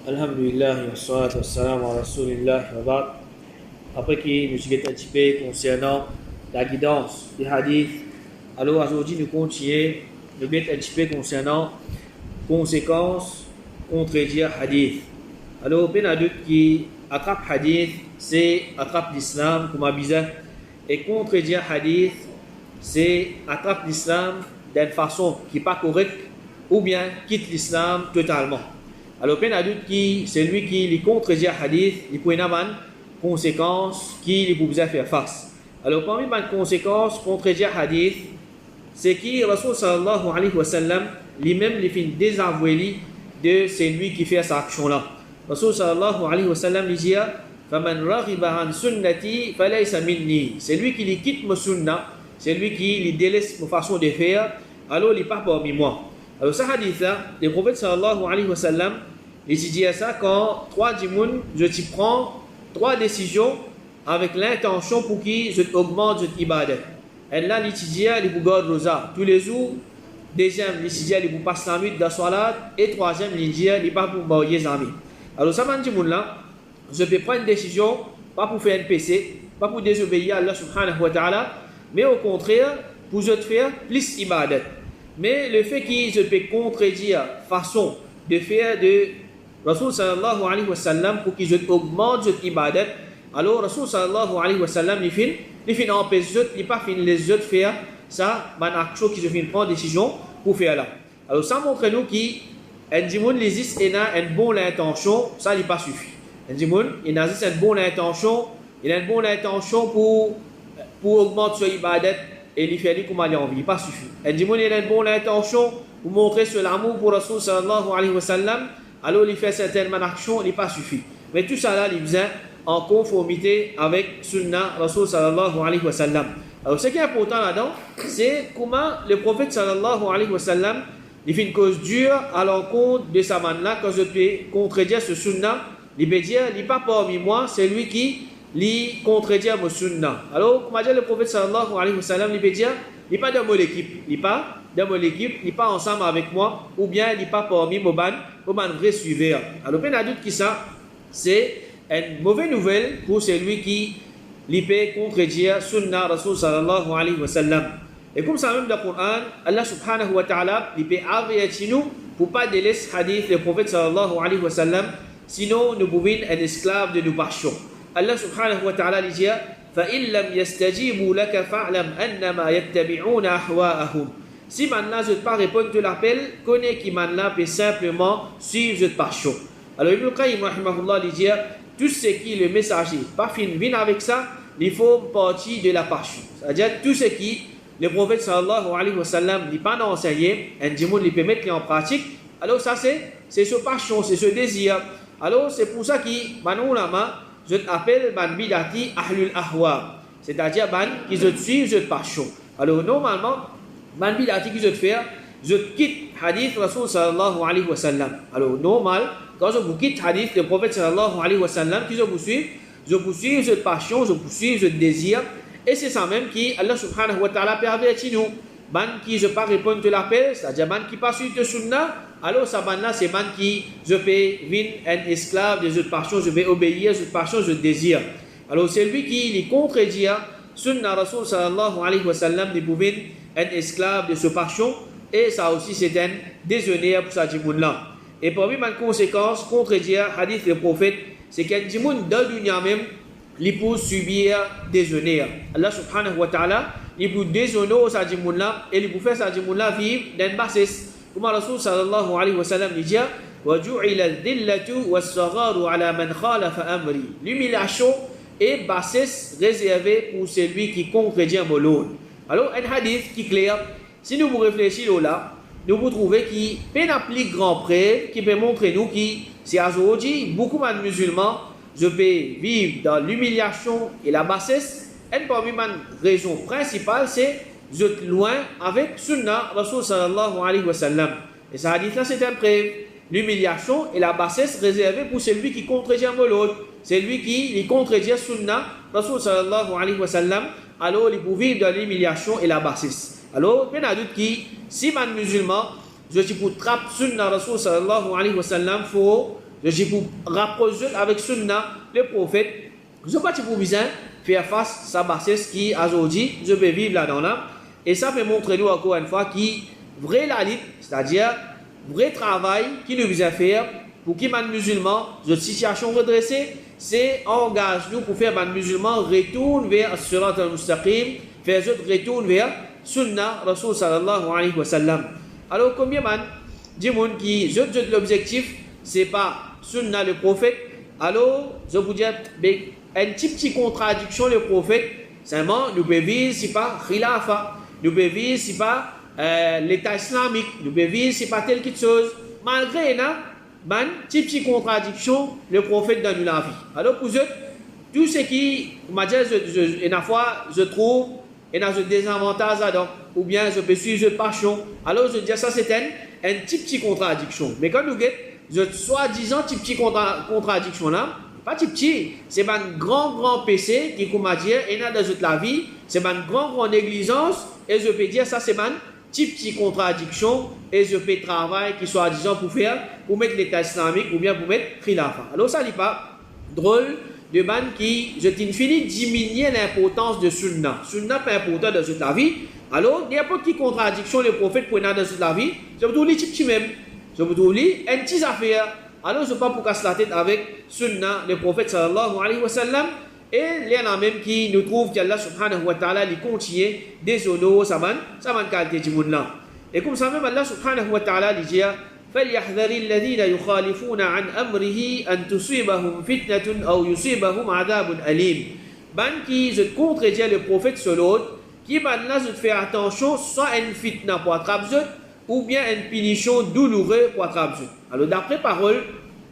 Alhamdulillah, wassalatu wassalamu ala rasulillah wa ba'd. Après qu'il nous a anticipé concernant la guidance des hadiths, alors aujourd'hui nous continuons de bien anticipé concernant conséquences contredire hadith. Alors, ben adulte qui attrape hadith, c'est attrape l'islam comme abisa, et contredire hadith, c'est attrape l'islam d'une façon qui n'est pas correcte ou bien quitte l'islam totalement. Alors, ben adulte qui, c'est lui qui les contredire hadith, il peut y avoir une conséquence qui peut faire face. Alors, parmi les conséquences contredire hadith, c'est qui Rasul sallallahu alayhi wa sallam, lui-même, les films désavoués de celui qui fait cette action-là. Rasul sallallahu alayhi wa sallam dit Faman raghiba an sunnati falaysa minni. C'est lui qui lui quitte ma sunna, c'est lui qui lui délaisse ma façon de faire, alors il n'est pas parmi moi. Alors, ce hadith-là, le prophète sallallahu alayhi wa sallam, il dit ça quand trois dimoun, je t'y prends trois décisions avec l'intention pour qui je augmente cette ibadat. Et là, il dit il vous garde rosa tous les jours. Deuxième, il dit il vous passe la nuit dans la salat. Et troisième, il dit il pas pour marier les amis. Alors, ça m'a dit là, je peux prendre une décision, pas pour faire un PC, pas pour désobéir à Allah subhanahu wa ta'ala, mais au contraire, pour je faire plus ibadat. Mais le fait que je peux contredire façon de faire de Rasul sallallahu alayhi wa sallam pour que je augmente cette ibadat, alors Rasul sallallahu alayhi wa sallam il fait empêcher, il pas fin les autres faire ça, une action qui je fais prendre décision pour faire là. Alors ça montre nous qu'un dimoun les il a une bonne intention, ça il pas suffit. Un dimoun il a une bonne intention, il a une bonne intention pour augmenter son ibadat. Et il fait comme il a envie, pas suffit. Et du monde, il a une bonne intention pour montrer sur l'amour pour Rasul sallallahu alayhi wa sallam, alors il fait certaines actions, il n'est pas suffit. Mais tout ça là, il vient en conformité avec Sunnah Rasul sallallahu alayhi wa sallam. Alors ce qui est important là-dedans, c'est comment le prophète sallallahu alayhi wa sallam, il fait une cause dure à l'encontre de sa manne-là, quand je peux contredire ce Sunnah, il peut dire, il n'est pas parmi moi, c'est lui qui li contredire mon sunna. Alors, comme a dit le prophète sallallahu alayhi wa sallam, il peut dire, il n'est pas dans mon équipe, il n'est pas dans mon équipe, il n'est pas ensemble avec moi, ou bien il n'est pas parmi mon vrai suiveur. Alors, il y a doute qui ça, c'est une mauvaise nouvelle pour celui qui peut contredire sunna Rasul sallallahu alayhi wa sallam. Et comme ça même dans le Coran, Allah subhanahu wa ta'ala, il peut avertir nous pour ne pas délaisser hadith le prophète sallallahu alayhi wa sallam, sinon nous pouvons être un esclave de nos passions. Allah subhanahu wa ta'ala dit فَإِن لَمْ يَسْتَجِيبُوا لَكَ فَاعْلَمْ أَنَّمَا يَتَّبِعُونَ أَهْوَاءَهُمْ. Si maintenant je ne pas répondre à l'appel, connais qui maintenant peut simplement suivre cette passion. Alors Ibn Qayyim rahimahullah dit tout ce qui le messager pas fin vient avec ça, il faut partir de la passion. C'est-à-dire tout ce qui le prophète sallallahu alayhi wa sallam n'est pas enseigné, un dimoun il peut mettre en pratique. Alors ça c'est ce passion, c'est ce désir. Alors c'est pour ça que Banu Ulama je t'appelle ban bidati ahlul ahwa, c'est-à-dire ban qui je suivent je passion. Alors normalement ban bidati qui je faire, je quitte hadith Rasul sallallahu alayhi wa sallam. Alors normal quand je vous quitte hadith le prophète sallallahu alayhi wa sallam qui je vous suis je passion, je vous suis je désir, et c'est ça même qui Allah subhanahu wa ta'ala pervertit nous. Ban qui je pas répondre à l'appel, c'est-à-dire ban qui pas suivre de sunna. Alors ça là c'est man qui je peux venir un esclave de cette passion, je vais obéir cette passion, je désire. Alors c'est lui qui les contredit sunna Rasul sallallahu alayhi wa sallam de pouvoir un esclave de cette passion, et ça aussi c'est un déshonneur pour sa djimoun là. Et parmi les conséquences contredire hadith le prophète, c'est qu'un djimoun dans le dunya même il peut subir déshonneur. Allah subhanahu wa ta'ala il peut déshonorer sa djimoun là et il peut faire sa djimoun là vivre dans une bassesse. Comme Rasul sallallahu alayhi wa sallam dit وَجُعِلَ الذِّلَّةُ وَالصَّغَارُ عَلَى مَنْ خَالَفَ أَمْرِي. L'humiliation et bassesse réservée pour celui qui contredit mon ordre. Alors un hadith qui est clair, si nous vous réfléchissons là, nous vous trouvez qui peut appliquer grand prêt, qui peut montrer nous qui c'est aujourd'hui beaucoup de musulmans je peux vivre dans l'humiliation et la bassesse. Et parmi les raisons principales c'est je suis loin avec Sunnah Rasul sallallahu alayhi wa sallam. Et ce hadith là c'est un preuve. L'humiliation et la bassesse réservée pour celui qui contredit l'autre. C'est lui qui contredit Sunnah Rasul sallallahu alayhi wa sallam. Alors il peut vivre dans l'humiliation et la bassesse. Alors il y a doute qui si un musulman je suis pour trapper Sunnah Rasul sallallahu alayhi wa sallam, faut Je dis pour rapprocher avec Sunna, le prophète, je ne pas pour besoin faire face à ce qui aujourd'hui, je peux vivre là-dedans là. Et ça peut montrer nous encore une fois qui vrai la lutte, c'est-à-dire vrai travail qui nous besoin faire pour qui les musulmans, de situation redressée, c'est engage nous pour faire les musulmans retourner vers Surat al-Mustaqim, faire retourner vers Sunna Rasul sallallahu alayhi wa sallam. Alors combien de monde qui l'objectif c'est pas Sunna le prophète, alors je vous dis une petite contradiction le prophète, seulement nous pouvons vivre si pas khilafa, nous pouvons vivre si pas l'état islamique, nous pouvons vivre si pas telle chose, malgré petite contradiction le prophète donne la vie. Alors pour eux, tout ce qui m'a dit une fois je trouve et dans un désavantage ou bien je peux suivre une passion, alors je dis ça c'est une petite contradiction. Mais quand nous regardons, soi-disant petite contradiction là, pas petit, c'est un grand péché qui comme dit et dans la vie, c'est une grande négligence et je peux dire ça c'est une petite contradiction et je peux travailler qui soit disant pour mettre l'état islamique ou bien pour mettre khilafa. Alors ça n'est pas drôle de ban qui, je t'infinis, diminuer l'importance de Sunna. Sunna pas important dans toute la vie. Alors, n'importe quelle contradiction le prophète prenait dans toute la vie, je vous trouve les petits même. Je vous trouve les petites affaires. Alors, je ne sais pas pour casser la tête avec Sunna, le prophète sallallahu alayhi wa sallam. Et il y en a même qui nous trouvent qu'Allah subhanahu wa ta'ala lui continue des honneurs, ça va qualité du monde là. Et comme ça même, Allah subhanahu wa ta'ala lui dit, فليحذر الذين يخالفون عن أمره أن تصيبهم فتنة أو يصيبهم عذاب أليم. Ban qui je contredit le prophète sur l'autre, qui maintenant je faire attention soit une fitna pour attraper ou bien une punition douloureuse pour attraper. Alors d'après parole,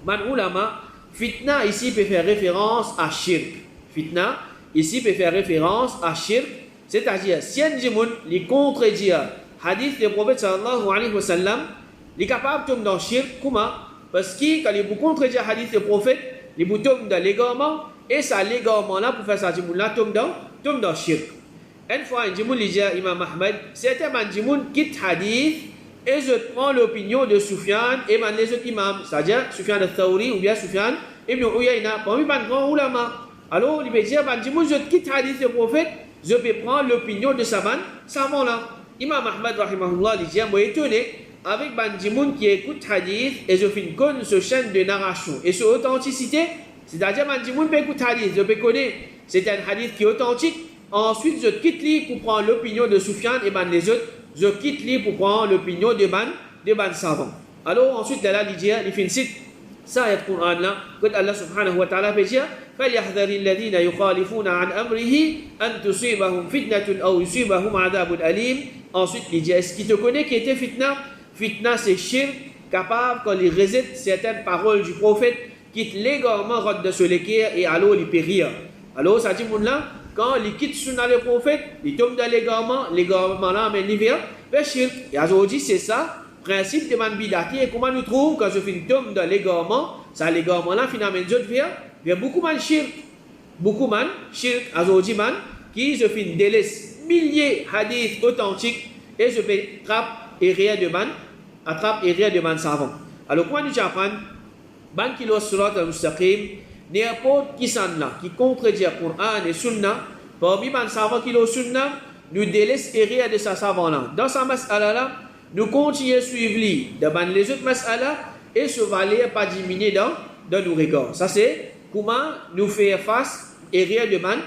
man ulama, fitna ici peut faire référence à shirk. Fitna ici peut faire référence à shirk, c'est-à-dire si un djimoun les contredit hadith du prophète sallallahu alayhi wa sallam, il est capable de tomber dans le shirk. Comment? Parce que quand il contredit le hadith du prophète, il tombe dans l'égarement et ça l'égarement-là pour faire ça, il tombe dans le shirk. Une fois, un djimoun lui dit à Imam Ahmed, c'est un djimoun qui quitte hadith et je prends l'opinion de Sufyan et les autres imams, c'est-à-dire Sufyan al-Thawri ou bien Sufyan ibn Uyayna, parmi les grands ulama. Alors, il veut dire, je quitte hadith du prophète, je peux prendre l'opinion de ce savant-là. Imam Ahmed, rahimahullah, il dit, moi étonné, avec Bandimoun qui écoute hadith et je fais une ce chaîne de narration et sur authenticité, c'est-à-dire Bandimoun peut écouter hadith, je peux connaître, c'est un hadith qui est authentique. Ensuite, je quitte lui pour prendre l'opinion de Sufyan et les autres, je quitte lui pour prendre l'opinion de ban savants. Alors ensuite, là, il dit, il fait une cite, ça est le Coran là, que Allah subhanahu wa ta'ala peut dire, فَلْيَحْذَرِ الَّذِينَ يُخَالِفُونَ عَنْ أَمْرِهِ أَنْ تُصِيبَهُمْ فِتْنَةٌ أَوْ يُصِيبَهُمْ عَذَابٌ أَلِيمٌ. Ensuite, il dit, est-ce qu'il te connaît qui était fitna? Fitna, c'est shirk, capable, quand il résiste certaines paroles du prophète, quitte l'égarement, rentre de ce l'équerre et alors il périr. Alors, ça dit, là, quand il quitte sunna le prophète, il tombe dans l'égarement là, mais l'hiver, vers shirk. Et aujourd'hui, c'est ça, principe de manbidati. Et comment nous trouvons, quand je fais une tombe dans l'égarement, ça, l'égarement là, finalement, je vers beaucoup de shirk. Beaucoup de shirk, aujourd'hui, qui je fais une délaisse, milliers de hadiths authentiques, et je fais trappe et rien de man savant. Alors, quand nous apprenons, ban qui le surat al-mustaqim, n'importe qui s'en là, qui contredit le Coran et Sunna, parmi man savant qui le Sunna, nous délaisse et rien de sa savant là. Dans sa mas'ala là, nous continuons à suivre lui, devant les autres mas'ala, et se valer pas diminuer dans nos regards. Ça c'est comment nous faire face et rien de man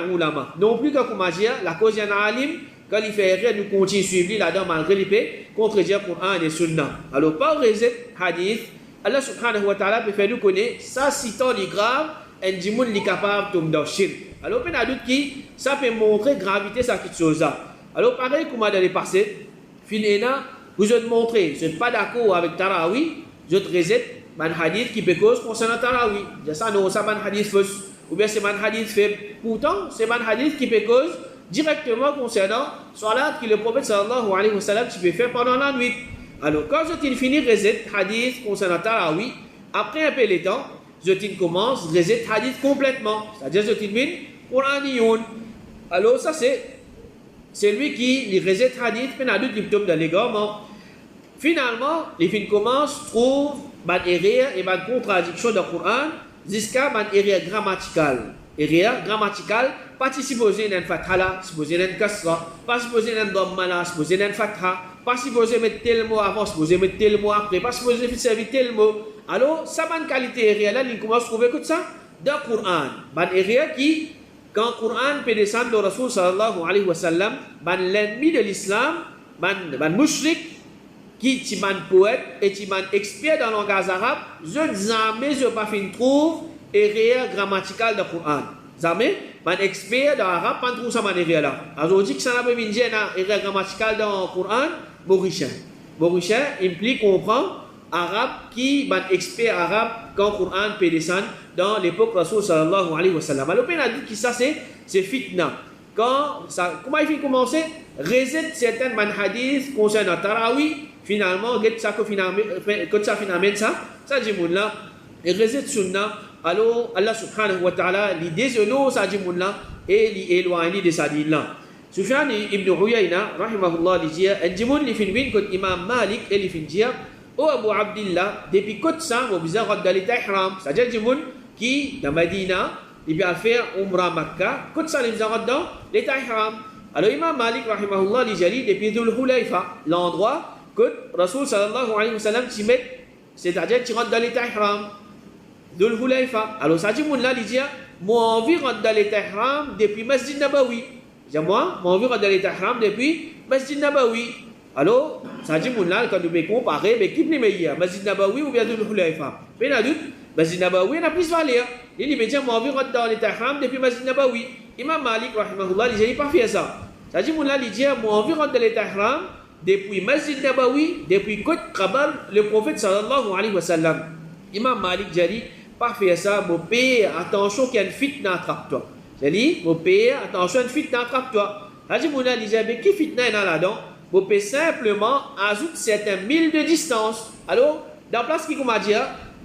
ulama. Non plus que comment dire, la cause d'un alim, quand il fait rien, nous continuons à suivre là-dedans malgré l'épée, contredire le Coran et Sunna. Alors, par les hadith, Allah subhanahu wa ta'ala peut faire nous connaître, ça citant les graves, un djimoun est capable de tomber dans le shirk. Alors, il y a d'autres qui, ça peut montrer gravité de cette chose-là. Alors, pareil, comme dans les passés, finalement, vous êtes montré, je n'êtes pas d'accord avec Tarawi, je te reset, un hadith qui peut cause concernant Tarawi. Je sais, non, c'est un hadith fausse, ou bien c'est un hadith faible. Pourtant, c'est un hadith qui peut cause directement concernant salat que le prophète sallallahu alayhi wa sallam tu peux faire pendant la nuit. Alors quand je t'ai fini reset hadith concernant Tarawi, après un peu de temps, je t'ai commence reset hadith complètement, c'est-à-dire je t'ai mis Qur'aniyoun. Alors ça c'est lui qui les reset hadith, puis il y a d'autres qui tombent dans l'égarement. Finalement, les filles commencent, trouvent ban erreur et ban contradiction dans le Coran, jusqu'à ban erreur grammaticale. Erreur grammaticale, pas supposé dans fatha là, supposé dans kasra, pas supposé dans dhamma là, supposé dans fatha, pas supposé mettre tel mot avant, supposé mettre tel mot après, pas supposé servir tel mot. Alors, ça ban qualité erreur là, il commence à trouver que ça dans le Coran. Ban erreur qui, quand le Coran peut descendre de Rasul sallallahu alayhi wa sallam, ban l'ennemi de l'islam, ban mushrik, qui est un poète et qui est un expert dans le langage arabe, je jamais je pas fin trouve erreur grammaticale dans le Coran. Jamais, un expert dans l'arabe pas trouve ça man erreur là. Aujourd'hui que ça n'a pas une erreur grammaticale dans le Coran, Borisha. Borisha implique comprendre arabe qui un expert arabe quand le Coran peut descendre dans l'époque Rasul sallallahu alayhi wa sallam. Alors on a dit que ça c'est fitna. Quand ça comment il fait commencer reset certains hadiths concernant Tarawih. Finalement, ça dit moun là, et reset sunna, alors Allah subhanahu wa ta'ala, li déselo ça dit moun là, et li éloigné de sa din là. Sufyan ibn Uyayna, rahimahullah, li dit, en dimoun li fin win kot imam Malik, et li fin dit, oh Abu Abdillah, depuis kot ça, on bizarre rad dans l'état ihram, c'est-à-dire dimoun qui, dans Medina, il va faire Umrah Makkah, kot ça, il bizarre dans l'état ihram. Alors imam Malik, rahimahullah, li dit, depuis Dhul Hulayfa, l'endroit, que Rasul sallallahu alayhi wa sallam t'y met, c'est-à-dire tu rentres dans l'état ihram, Dhul Hulayfa. Alors ça dit, mon là, il dit, moi, envie rentre dans l'état ihram depuis Masjid Nabawi. Moi, envie rentre dans l'état ihram depuis Masjid Nabawi. Alors, ça dit, mon là, quand nous me comparer, mais qui est le meilleur, Masjid Nabawi ou bien Dhul Hulayfa? Mais il y a doute, Masjid Nabawi n'a plus valeur. Il dit, moi, envie rentre dans l'état ihram depuis Masjid Nabawi. Imam Malik, rahimahullah, il dit, pas fait ça. Ça dit, mon là, il dit, moi, envie rentre dans l'état ihram depuis Masjid Nabawi, depuis Côte Kabar, le prophète sallallahu alayhi wa sallam. Imam Malik dit, pas faire ça, mon père, attention qu'il y a une fitna attrape-toi. J'ai dit, mon père, attention, une fitna attrape-toi. Haji Mouna dit, mais qui fitna est là-dedans? Mon père simplement ajoute certains milles de distance. Alors, dans la place qui m'a dit,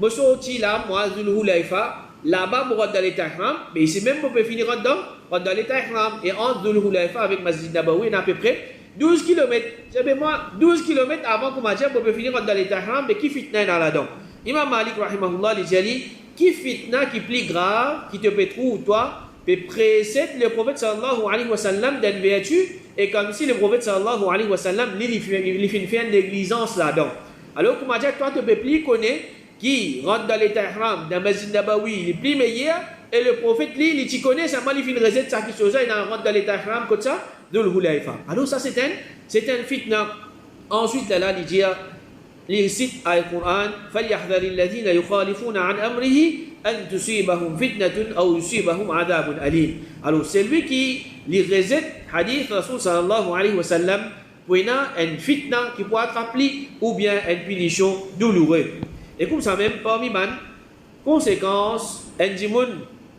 je suis sorti là, moi, Dhul Hulayfa, là-bas, je rentre dans l'état ihram, mais ici même, je peux finir dans l'état ihram. Et entre Dhul Hulayfa avec Masjid Nabawi, il y a à peu près 12 km. J'avais moi 12 km avant qu'on m'a dit qu'on peut finir dans l'état ihram, mais qui fitna est là-dedans? Imam Malik, rahimahullah, il dit, qui fitna qui est plus grave, qui te peut trouver, toi, peut précéder le prophète sallallahu alayhi wa sallam d'une vertu, et comme si le prophète sallallahu alayhi wa sallam, il fait une négligence là-dedans. Alors, qu'on m'a dit, toi, tu peux plus connaître qui rentre dans l'état ihram, dans Masjid Nabawi, il est plus meilleur, et le prophète, lui, il connaît, ça m'a fait une recette, ça qui se fait, il rentre dans l'état ihram, comme ça. Dhul Hulayfa. Alors ça c'est un fitna. Ensuite là il dit, il cite le Coran, فَلْيَحْذَرِ الَّذِينَ يُخَالِفُونَ عَنْ أَمْرِهِ أَنْ تُصِيبَهُمْ فِتْنَةٌ أَوْ يُصِيبَهُمْ عَذَابٌ أَلِيمٌ. Alors celui qui les rejette hadith Rasul sallallahu alayhi wa sallam, pour une fitna qui peut être appelée ou bien une punition douloureuse. Et comme ça même parmi les conséquences, un dimoun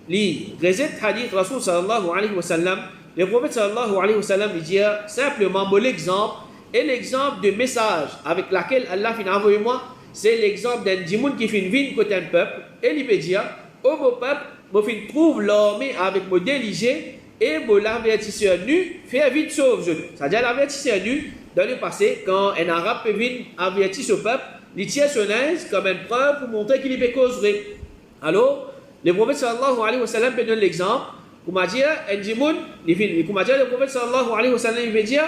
li rejette hadith Rasul sallallahu alayhi wa sallam. Le prophète sallallahu alayhi wa sallam dit simplement mon exemple et l'exemple de message avec laquelle Allah finit envoyé moi, c'est l'exemple d'un dimoun qui fait une vie côté un peuple et il peut dire oh mon peuple, mon fin trouve l'armée avec mon déligé et mon avertisseur nu fait vite sauve. C'est-à-dire l'avertisseur nu dans le passé quand un arabe peut venir avertir ce peuple, il tient son aise comme une preuve pour montrer qu'il peut causer. Alors le prophète sallallahu alayhi wa sallam peut donner l'exemple. Comment dire, un djimoun, comment dire, le prophète sallallahu alayhi wa sallam, il veut dire,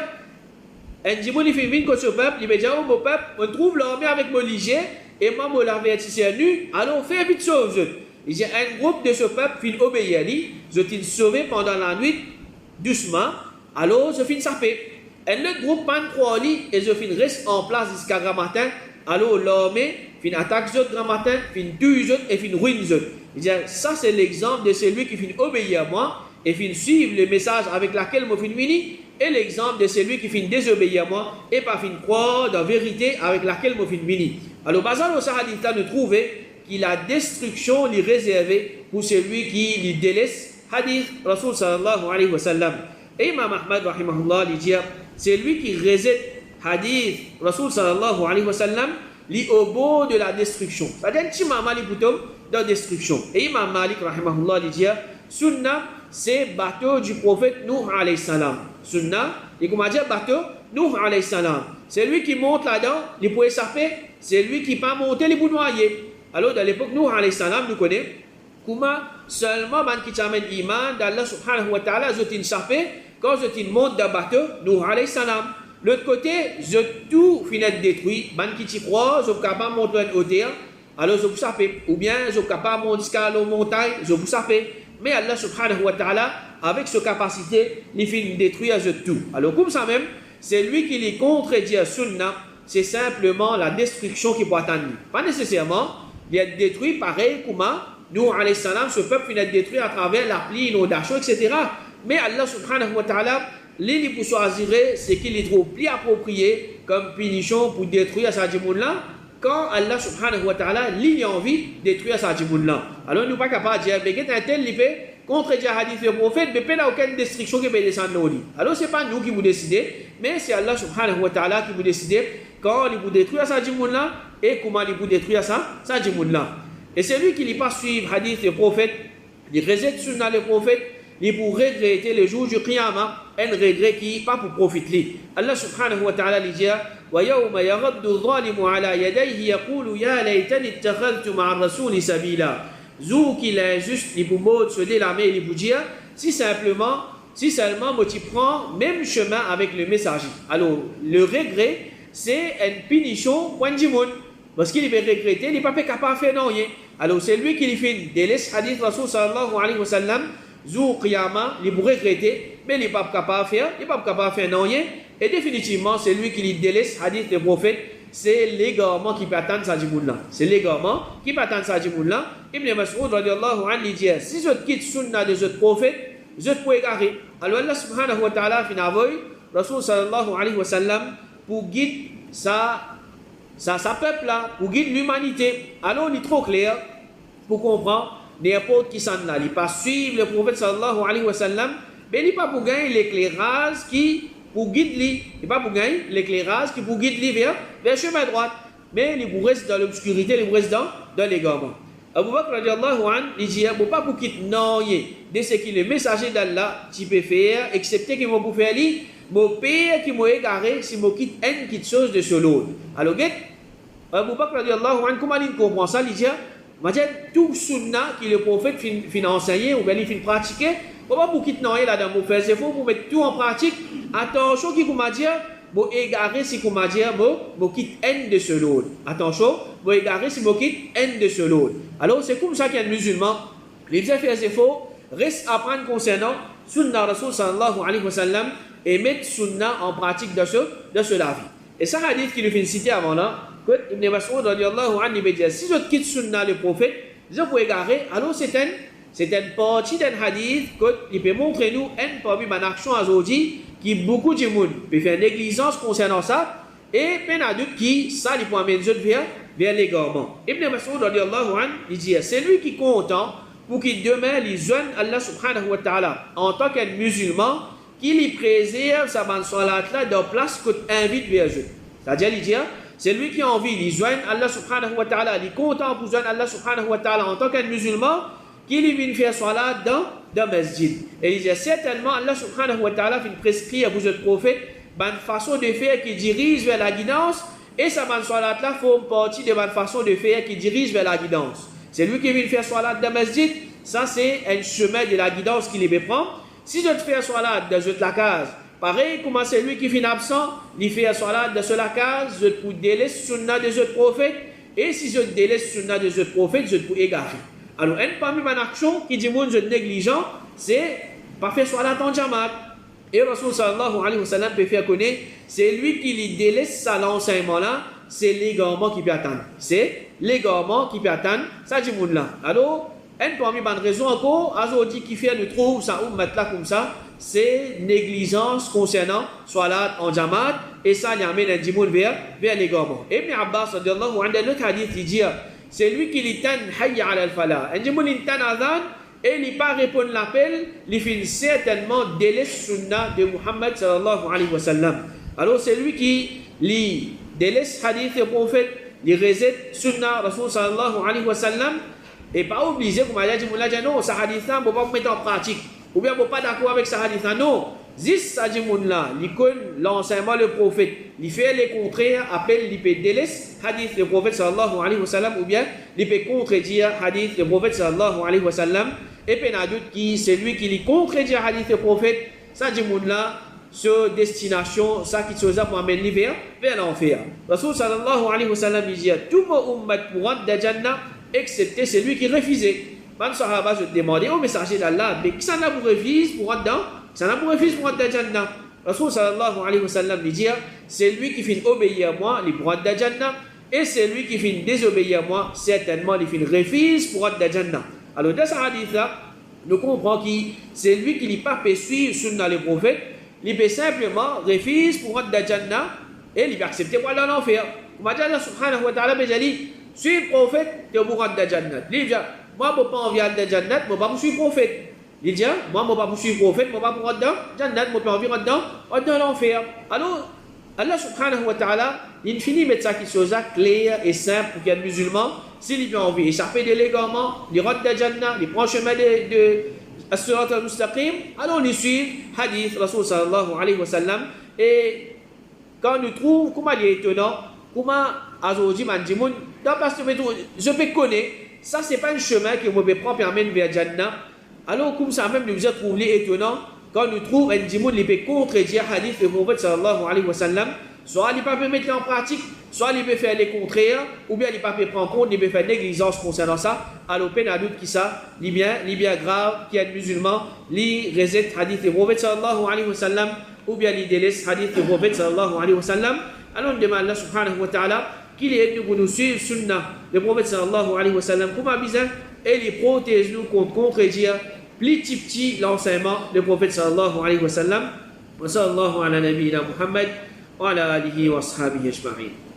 un djimoun, il fait venir contre ce peuple, il veut dire, oh mon peuple, on trouve l'armée avec mon liger, et moi, mon avertisseur nu, alors fais vite sauve. Il dit, un groupe de ce peuple fin obéir, je t'ai sauvé pendant la nuit, doucement, alors je fin sapé. Un autre groupe pan croit et je fin reste en place jusqu'à grand matin, alors l'armée fin attaque les autres grand matin, fin tue les autres et fin ruine les autres. Il dit, ça c'est l'exemple de celui qui finit obéir à moi et finit suivre le message avec lequel je finis venu, et l'exemple de celui qui finit désobéir à moi et pas finit croire dans la vérité avec laquelle je finis venu. Alors, basant au hadith nous trouve que la destruction est réservée pour celui qui lui délaisse hadith Rasul sallallahu alayhi wa sallam. Et Imam Ahmad rahimahullah dit, c'est lui qui rejette hadith Rasul sallallahu alayhi wa sallam, li au bord de la destruction. C'est-à-dire, si Imam Ali plutôt dans la destruction. Et Imam Malik, rahimahullah, dit, Sunna, c'est bateau du prophète Nuh alayhi salam. Sunna, et comment dire bateau Nuh alayhi salam. C'est lui qui monte là-dedans, il pouvait s'appeler c'est lui qui pas monté les pour noyer. Alors, dans l'époque, nous, alayhi salam, nous connaissons comment seulement man qui t'amène iman d'Allah subhanahu wa ta'ala, je t'inchapé, quand je t'in monte d'un bateau, nous, alayhi salam. L'autre côté, je tout finet détruit, man qui t'y croit, je suis capable de monter en hauteur, alors je vous saper. Ou bien, je suis capable de monter jusqu'à la montagne, je vous saper. Mais Allah subhanahu wa ta'ala, avec sa capacité, il finit détruire je tout. Alors, comme ça même, c'est lui qui les contredit à Sunnah, c'est simplement la destruction qui peut attendre. Pas nécessairement, il est détruit pareil comment nous, alayhi salam, ce peuple finit détruit à travers la pluie, l'inondation, etc. Mais Allah subhanahu wa ta'ala, l'île pour choisir, c'est qu'il est trop plus approprié comme punition pour détruire sa djimoun-là, quand Allah subhanahu wa ta'ala, l'île a envie de détruire sa djimoun-là. Alors, nous ne sommes pas capables de dire, mais qu'est-ce un tel il peut contredire le hadith du prophète, mais il n'y a aucune destruction qui peut descendre dans l'île. Alors, ce n'est pas nous qui vous décidons, mais c'est Allah subhanahu wa ta'ala qui vous décide quand il vous détruire sa djimoun-là et comment il vous détruire sa djimoun-là. Et c'est lui qui n'est pas suivre le hadith du prophète, il rejette sunna le prophète, il pour regretter le jour du qiyamah, un regret qui n'est pas pour profiter. Allah subhanahu wa ta'ala lui dit وَيَوْمَ يَغَضُّ الظَّالِمُ عَلَى يَدَيْهِ يَقُولُ يَا لَيْتَنِي اتَّخَذْتُ مَعَ الرَّسُولِ سَبِيلًا. Zou qu'il est injuste, il pour se délamer, il pour dire si seulement moi tu prends même chemin avec le messager. Alors le regret c'est une punition point du monde. Parce qu'il va regretter, il n'est pas capable de faire rien. Alors c'est lui qui lui fait délaisse hadith Rasul sallallahu alayhi wa sallam, zou qiyamah, il va regretter, mais il n'est pas capable de faire, il n'est pas capable de faire rien. Et définitivement, c'est lui qui lui délaisse hadith des prophètes, c'est l'égarement qui peut atteindre sa djimoun-là. C'est l'égarement qui peut atteindre sa djimoun-là. Ibn Mas'ud radiallahu anhu dit, si je quitte sunna des autres prophètes, je peux égarer. Alors Allah subhanahu wa ta'ala fin avoy, Rasul sallallahu alayhi wa sallam, pour guider sa peuple là, pour guider l'humanité. Alors on est trop clair pour comprendre n'importe qui s'en là. Il pas suivre le prophète sallallahu alayhi wa sallam, mais il n'est pas pour gagner l'éclairage qui pour guider lui. Il n'est pas pour gagner l'éclairage qui pour guider lui vers le chemin droit. Mais il vous reste dans l'obscurité, il reste dans l'égarement. Abu Bakr radiallahu anhu, il dit, il ne faut pas pour quitter non, de ce qui le messager d'Allah, tu peux faire, excepté qu'il m'a pour faire lui, mon père qui m'a égaré, si moi quitte une petite chose de ce lot. Alors, Abu Bakr radiallahu anhu, comment il comprend ça? Il dit, tout sunna que le prophète fin enseigner ou bien il fin pratiquer, on va pour quitter non là-dedans, pour faire c'est faux, pour mettre tout en pratique. Attention, qui m'a dit, moi égaré si m'a dit, moi quitte une de ce lot. Attention, moi égaré si moi quitte une de ce lot. Alors, c'est comme ça qu'il y a un musulman, les faire c'est faux, reste à apprendre concernant sunna Rasul sallallahu alayhi wa sallam et mettre sunna en pratique de ce la vie. Et ça, hadith qui nous fait citer avant là, que Ibn Mas'ud radiallahu anhu dit, si je quitte sunna le prophète, je peux égarer, alors c'est une partie d'un hadith qu'il peut montrer nous une parmi ma action aujourd'hui qui beaucoup de monde peut faire négligence concernant ça et peine à doute qui ça il peut amener vers l'égarement. Ibn Mas'ud radiallahu anhu il dit, c'est lui qui est content pour qu'il demain il joigne Allah subhanahu wa ta'ala en tant qu'un musulman qu'il y préserve sa bande salat là dans place qu'on invite vers eux. C'est-à-dire il dit, c'est lui qui a envie, il joigne Allah subhanahu wa ta'ala, il est content pour joindre Allah subhanahu wa ta'ala en tant qu'un musulman, qu'il vient faire salat dans masjid. Et il dit certainement Allah subhanahu wa ta'ala vient prescrire à vous autres prophètes une façon de faire qui dirige vers la guidance et sa bande salat là forme partie de une façon de faire qui dirige vers la guidance. C'est lui qui vient faire salat dans masjid, ça c'est un chemin de la guidance qu'il veut prendre. Si je te fais salat dans la case, pareil, comment c'est lui qui finit absent, il fait salat dans la case, je te délaisse sunna des autres prophètes, et si je délaisse sunna des autres prophètes, je te égarer. Alors, une parmi mes actions qui dit que je suis négligent, c'est pas faire salat en jamaat. Et Rasul sallallahu alayhi wa sallam peut faire connaître, c'est lui qui lui délaisse ça l'enseignement là, c'est l'égarement qui peut atteindre. C'est l'égarement qui peut atteindre, ça dit là. Alors, une parmi les raisons encore, aujourd'hui qui fait nous trouve ça ou mettre là comme ça, c'est négligence concernant salat en jamaat et ça il amène un dimoun vers l'égarement. Ibn Abbas radiallahu anhu, le hadith il dit, c'est lui qui lui tanne hayya ala al-falah. Un dimoun il tanne adhan et il pas répondre l'appel, il finit certainement délaisse sunna de Muhammad sallallahu alayhi wa sallam. Alors c'est lui qui lui délaisse hadith du prophète, il rejette sunna Rasul sallallahu alayhi wa sallam et pas obligé comme Allah dit non, ce hadith là on ne peut pas mettre en pratique. Ou bien, on ne pas d'accord avec ce hadith. Non, Zis ça dit moun là, l'enseignement le prophète, il fait les contraires, appelle, il peut délaisser hadith le prophète sallallahu alayhi wa sallam, ou bien il peut contredire hadith le prophète sallallahu alayhi wa sallam, et puis n'a doute qui c'est lui qui lui contredit hadith le prophète, ça dit moun là, sur destination, ça qui se pour amener vers l'enfer. Rasul sallallahu alayhi wa sallam dit, tout mon ummat pour rentrer dans Jannah, excepté celui qui refusait. Man sahaba se demandait, oh messager d'Allah, mais qui ça n'a pour refuse pour rentrer dans ça n'a pour refuse pour rentrer dans Jannah. Rasul sallallahu alayhi wa sallam dit, c'est lui qui finit obéir à moi, il pour rentrer dans Jannah, et c'est lui qui finit désobéir à moi, certainement il finit refuse pour rentrer dans Jannah. Alors dans ce hadith là, nous comprenons que c'est lui qui n'est pas fait suivre sunna le prophète, il peut simplement refuse pour rentrer dans Jannah, et il peut accepter pour aller dans l'enfer. Comme Allah subhanahu wa ta'ala dit, suis le prophète, tu vas rentrer dans Jannah. Il dit, moi, je ne peux pas envie d'aller dans Jannah, je ne peux pas suivre le prophète. Il dit, moi, je ne peux pas suivre le prophète, je ne peux pas rentrer dans Jannah, je ne peux pas envie de rentrer dans l'enfer. Alors, Allah subhanahu wa ta'ala, il finit de mettre ça qui soit clair et simple pour qu'il y ait des musulmans. S'il a envie d'échapper des légalements, il rentre dans Jannah, il prend le chemin de As-Sirat al-Mustaqim, alors on y suit hadith Rasul sallallahu alayhi wa sallam. Et quand on trouve, comment il est étonnant, comment Azouji Mandimoun, parce que je peux connaître, ça c'est pas un chemin que je peux prendre et amener vers Jannah. Alors comme ça même, nous vous trouve étonnant, quand nous trouvons un djimoun qui peut contredire hadith du prophète sallallahu alayhi wa sallam, soit il ne peut pas mettre en pratique, soit il peut faire les contraires, ou bien il ne peut pas prendre compte, il peut faire négligence concernant ça. Alors, peine à doute qui ça, il bien grave, qui est musulman, il rejette hadith du prophète sallallahu alayhi wa sallam, ou bien il délaisse hadith du prophète sallallahu alayhi wa sallam. Alors, on demande à Allah subhanahu wa ta'ala qu'il est nous pour nous suivre sunnah du prophète sallallahu alayhi wa sallam, comme bizarre, et il protège nous contre contredire petit l'enseignement du prophète sallallahu alayhi wa sallam. Wa sallallahu ala nabiyyina Muhammad wa ala alihi wa ashabihi ajma'in.